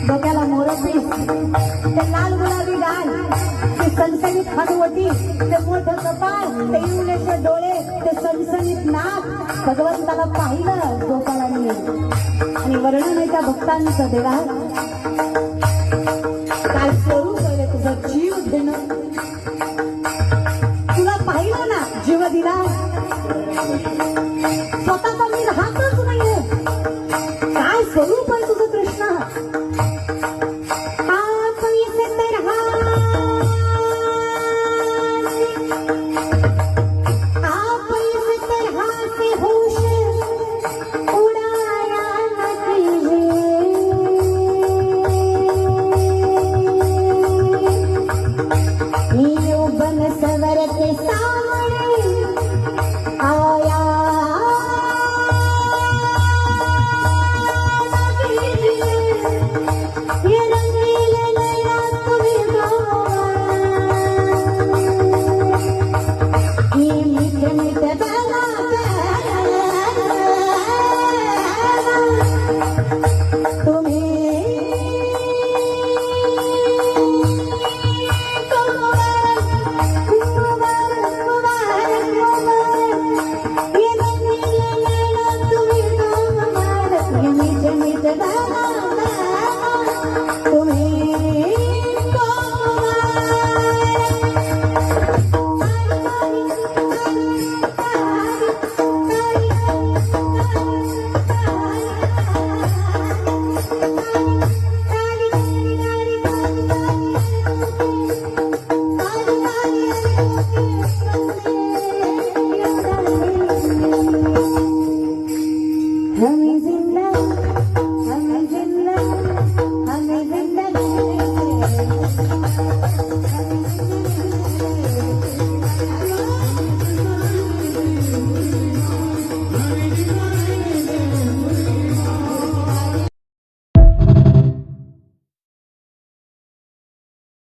डोक्याला मोरपीस, ते लाल गुलाबी गाल, ते सणसणीत हनुवटी, ते मोठं कपाळ, ते इवलेचे डोळे, ते सणसणीत नाक. भगवंताला पाहिलं गोपाळांनी आणि वर्णन आहे त्या भक्तांचं. देवा काय स्वरूप आहे तुझं, जीव घेणं. तुला पाहिलं ना, जीव दिला, स्वतःचा